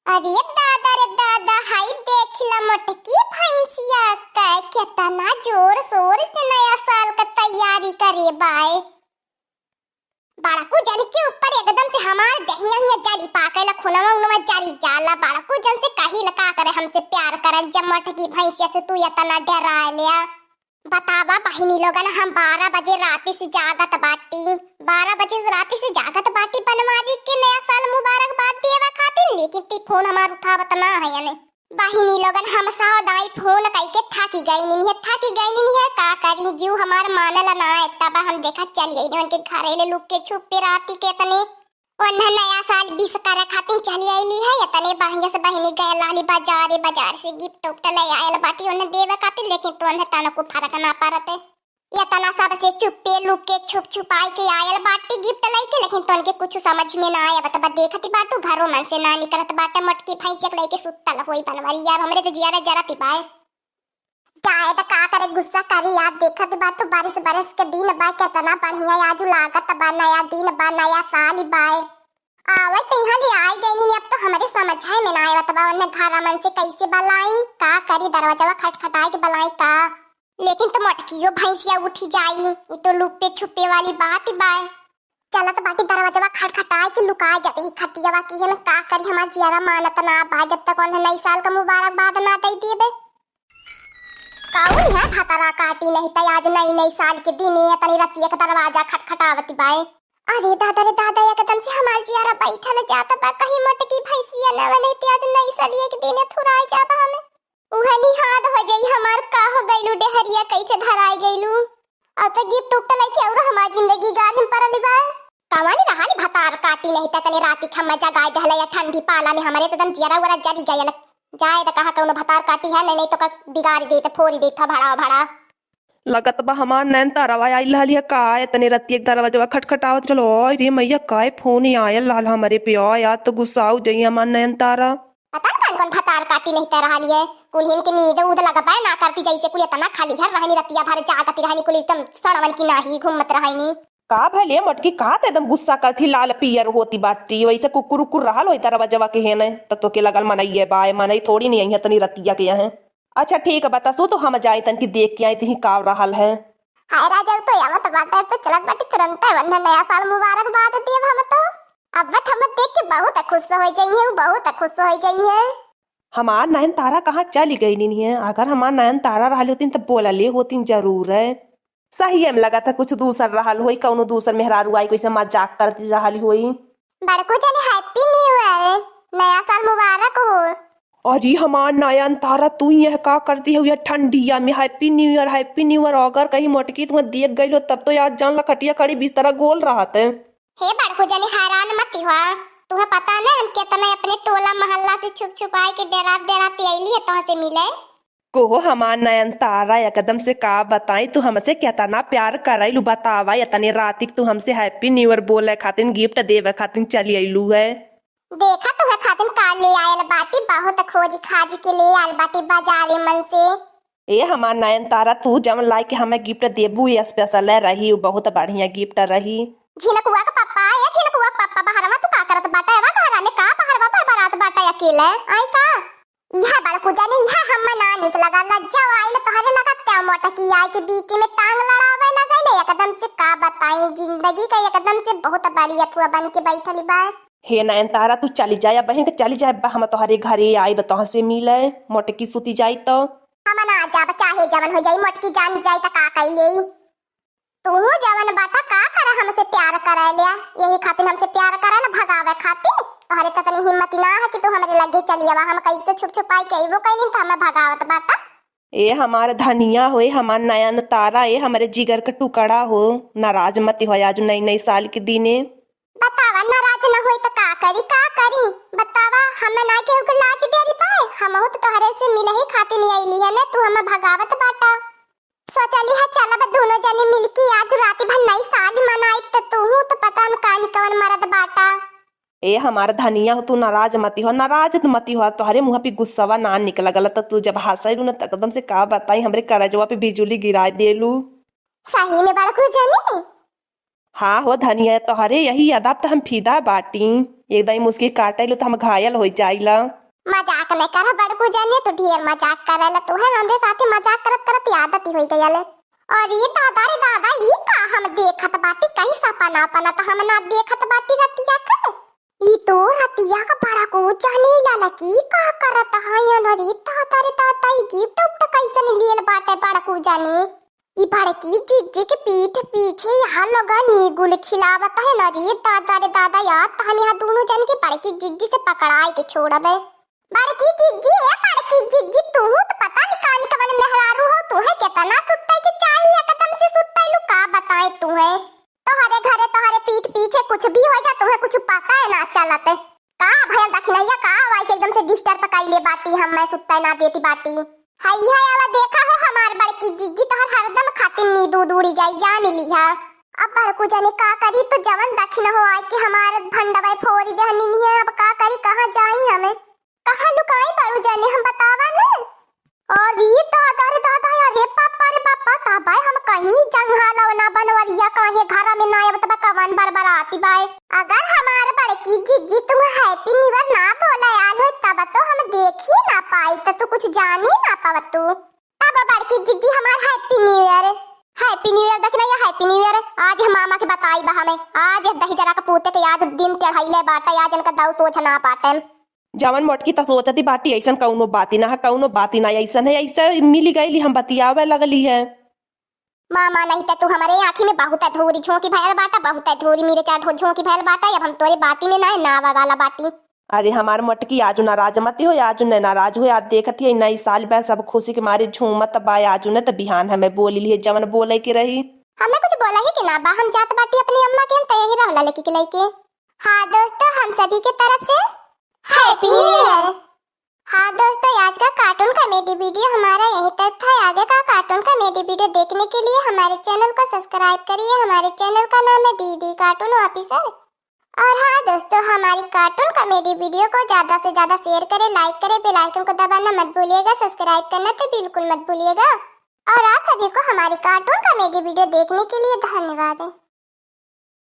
अरे दादा रे दादा, हाय देख ला मोटकी भैंसिया का कितना जोर शोर से नया साल का तैयारी करे बाय। बाड़कू जन के ऊपर एकदम से हमार दहिया हुआ जारी पाकेला खुनवा उनवा जारी जाला। बाड़कू जन से कही लका करे हमसे प्यार करे जब मोटकी भैंसिया से तू इतना डरा लिया। बतावा बहिनी लोगन, हम 12 बजे राती से जागत बाटी, 12 बजे राती से जागत बाटी बनवारी के नया साल मुबारकबाद देवा खातिर, लेकिन ती फोन हमार उठावत ना है यानी। बहिनी लोगन हम साव दवाई फोन कई के थकी गई नहीं है का करी जीव हमार मानला ना है। तब हम देखा चल गई उनके घरेले लुक के छुप पे राती के तने उन्हें नया साल 20 करे खातिर चली आईली है। तने बढ़िया से बहिनी गए लाली बाजार से गिफ्ट उफ्ट ले आयल बाटी उन्हें देवे खातिर, लेकिन तो उन्हें तना को फर्क ना पड़ते। ये तना सब से चुप्पे लुक के छुपाई के आयल बाटी गिफ्ट लेके, लेकिन तो उनके कुछ समझ में ना आया। बता देखती बाटू घरों मन से ना निकलत बाटे मटकी भैंसिया लेके सुतल होई बनवारी। यार हमरे तो जियारा जरा तिबाए चाहे तो का करे गुस्सा करी। यार देखत बाटू बारिश के दिन बा कितना बढ़िया आज लागत बा, नया दिन बा, नया साल बाय आवे तिहां ले आई गई नहीं। अब तो हमारे समझाए में ना आया। बता उन्हें घर मन से कैसे बलाई का करी, दरवाजा खटखटाए के बलाई का, लेकिन तो मटकियो भैंसिया उठी जाई। ये तो लुक पे छुपे वाली बात ही बाय। चलत बाटी दरवाजा खटखटाए के लुका जाते ही खटियावा की है ना का करी हमार जियारा मानत ना बा जब तक उन्हें नई साल का मुबारकबाद ना दे दिए। काउन है खतरा काटी नहीं त आज नई साल के दिन है तनी रतिया का दरवाजा खटखटावती बाय। अरे दादा रे दादा, एकदम से हमार जियारा बैठल जाता बा कहीं मटकी भैंसिया ना बने ते आज नई सालिया के दिन थुराई जाबा हमें। उहे निहाद हो जाई हमार का हो गइलू डेहरिया कैसे धराई गइलू। अब तो गिफ्ट उफ्ट लेके और हमार जिंदगी गाढ़िम परली बा। कवानी रहाली भतार काटी नहीं त तने राती खम्मा जगाई दहला या ठंडी पाला में हमारे एकदम जियारा वरा जरी गयल जाए त कहा कौनो भतार काटी है नहीं तो का बिगाड़ दे त फोड़ी दे था भाड़ा लगत बा हमार नैन तारावा आई लालिया का तने रतिया दरवाजा खटखटावत चलो रे मैया काय फोन आयल लाल हमारे पे यार तो गुस्सा हो जाई हमार नैन तारा। पता कौन भतार काटी नहीं त रहा लिए कुलहिन के नींद उद लगा पाए ना करती जैसे कुल इतना खाली है रहनी रतिया भर जागती रहनी कुल एकदम सड़वन की नाही घूमत रहनी का भले मटकी का एकदम गुस्सा करती लाल पियर होती बाटी वैसे कुकुर उकुर रहल होई दरवाजा के हेने तो के लगल मनई है बाय मनई थोड़ी नहीं है तनी रतिया के है। अच्छा ठीक है बता सो तो हम जाए तन की देख के आए तही का रहल है। हाय राजा तो आवत बाटे तो चलत बाटी तुरंत वन्ने नया साल मुबारकबाद देव हम तो अब हम देख के बहुत खुश हो जाइए बहुत खुश हो जाइए। हमार नयन तारा कहाँ चली गई नहीं है, अगर हमार नयन तारा रहल होती तो बोला ले होती जरूर है। सही है लगा था कुछ दूसर रहल होई कौनो दूसर मेहरारू आई कोई से मजाक करती रहल होई। बड़को जाने हैप्पी न्यू ईयर नया साल मुबारक हो। अरे हमार नयन तारा तू यह का करती है ये ठंडिया में हैप्पी न्यू ईयर अगर कहीं मटकी तुम्हें देख गई हो तब तो यार जान ला खटिया खड़ी बिस्तर गोल रहा थे। हे बड़को जाने हैरान मत हुआ, तुम्हें पता ना हम कितना अपने टोला मोहल्ला से छुप छुपाए के डराते आईली है तो से मिले को हमार नयन तारा एकदम से का बताई तू हमसे कितना प्यार करैलू बतावा इतने रातिक तू हमसे हैप्पी न्यू ईयर बोले खातिर गिफ्ट देवे खातिर चली आईलू है। देखा तुम्हें खातिर का ले आयल बाटी बहुत खोज खाज के ले आयल बाटी बाजारे मन से। ए हमार नयन तारा तू जब लाई के हमें गिफ्ट देबू ये स्पेशल रही बहुत बढ़िया गिफ्ट रही। झिनकुआ का पापा ये झिनकुआ पापा बाहरवा तू का करत बाटा एवा घरा में का बाहरवा पर बारात बाटा अकेले आई का यह बड़कू जाने यह हम ना निक लगा लज्जा आइल तोहरे लगा त्या मोटा की आई के बीच में टांग लड़ावे लगे ले एकदम से का बताई जिंदगी का एकदम से बहुत बड़ी अथवा बन के बैठली बा। हे नयन तारा तू चली जाए बहन के चली जाए हम तोहरे घरे आई बता से मिले मोटकी सुती जाई तो हम ना जाब चाहे जवन हो जाई मोटकी जान जाई त का कइले तू जवन बाटा का कर हमसे प्यार करे लिया यही खातिर हमसे प्यार करे ना भगावे खातिर तोहरे तनी हिम्मत ना है कि तू हमरे लगे चली आवा हम कैसे छुप छुपाई कइबो कहीं नहीं त हमें भगावत बाटा। ए हमार धनिया होए हमार नयन तारा ए हमारे जिगर का टुकड़ा हो नाराज मत हो आज नई साल के दिने बतावा नाराज न होई त का करी बतावा हमें ना केहू के लाज डेरी पाए हम तो तोहरे से मिले ही खातिर नहीं आईली है ना तू हमें भगावत बाटा। सोचली है चलब दोनों जने मिलके आज रात भर नई साल मनाई त तू तो पता न कान कवन मरद बाटा। ए हमार धनिया हो तू नाराज मती हो तोहरे मुँह पे गुस्सावा ना निकला गलत तू जब हंसलू न एकदम से का बताई हमरे करजवा पे बिजुली गिरा देलू। सही में बड़कू जाने हाँ हो धनिया तोहरे यही अदाब तो हम फिदा बाटी। एकदम ही मुस्की काटे लो तो हम घायल हो जाइला। मजाक नहीं करा बड़कू जाने तो ढेर मजाक करला तू है हमरे साथे मजाक करत करत आदत ही हो गयल। और ये दादा रे दादा ये का हम देखत बाटी कहीं सपना अपना तो हम ना देखत बाटी रतिया का। ई तो रतिया का बड़ा को जाने लाला की का करत है रे दादा रे दादा ई गिफ्ट उफ्ट कैसन लेल बाटे बड़ा को जाने। ई बड़की जीजी के पीठ पीछे यहाँ लगा नीगुल खिलावत है ना रे दादा यार तो हम यहाँ दोनों जन की बड़की जीजी से पकड़ाए के छोड़बे। बड़की जीजी है बड़की जीजी तू तो पता नहीं कान कवन मेहरारू हो तू है कितना सुत्ता की चाहिए कदम से सुत्ता लू का बताए तू है तोहरे घरे तोहरे पीठ पीछे कुछ भी हो जा तुम्हें कुछ पता है ना चलते का भयल दखनैया का आवाज एकदम से डिस्टर्ब कर ले बाटी हम मैं सुत्ता ना देती बाटी हाय हाय आवा देखा हो हमार बड़की जीजी तोहर हरदम खातिर नींद उड़ी जाई जान लिया। अब बड़कू जाने का करी तो जवन दखना हो आए कि हमारे भंडवा फोड़ी देहनी नहीं है अब का करी कहां जाई हमें कहां लुकाई बड़ू जाने हम बतावा ना। और ये दादा रे दादा रे पापा ताबाई हम कहीं जंगहाला ना बनवरिया काहे घर में ना आवे तब कवन बरबराती बाय। अगर हमार बड़की जीजी तुम हैप्पी न्यू ईयर ना बोला यार हो तब तो हम देख ही ना पाई तो कुछ जान ही ना पावत तू तब बड़की जीजी हमार हैप्पी न्यू ईयर देखना या हैप्पी न्यू ईयर आज हम मामा के बताई बा हमें आज दही जरा का पूते के याद दिन चढ़ाइले बाटा आज इनका दाऊ सोच ना पाटे। जवन मोटकी त सोचती बाटी ऐसन कौनो बाती ना है कौनो बाती ना ऐसन है ऐसा मिली गईली हम बतियावे लगली है। मामा नहीं तो तू हमारे आँखी में बहुत है धूरी झोंकी भैल बाटा बहुत है धूरी मेरे चाट झोंकी भैल बाटा अब हम तोरे बाती में ना है नावा वाला बाटी। अरे हमार मोटकी आज नाराज मत हो आज न नाराज हो आज देखती है नई साल बा सब खुशी के मारे झूमत बा आज न त बिहान हमें बोली लिए जवन बोले के रही हमें कुछ बोला ही कि ना बा हम जात बाटी अपनी अम्मा के हम तय रहला लेके के लेके। हाँ दोस्तों हम सभी के तरफ से हैप्पी न्यू ईयर। हाँ दोस्तों आज का कार्टून कॉमेडी वीडियो हमारा यही तक था। आगे का कार्टून कॉमेडी वीडियो देखने के लिए हमारे चैनल को सब्सक्राइब करिए। हमारे चैनल का नाम है दीदी कार्टून ऑफिसर। और हाँ दोस्तों हमारी कार्टून कॉमेडी वीडियो को ज्यादा से ज्यादा शेयर करें लाइक करें बेल आइकन को दबाना मत भूलिएगा सब्सक्राइब करना तो बिल्कुल मत भूलिएगा। और आप सभी को हमारी कार्टून कॉमेडी वीडियो देखने के लिए धन्यवाद।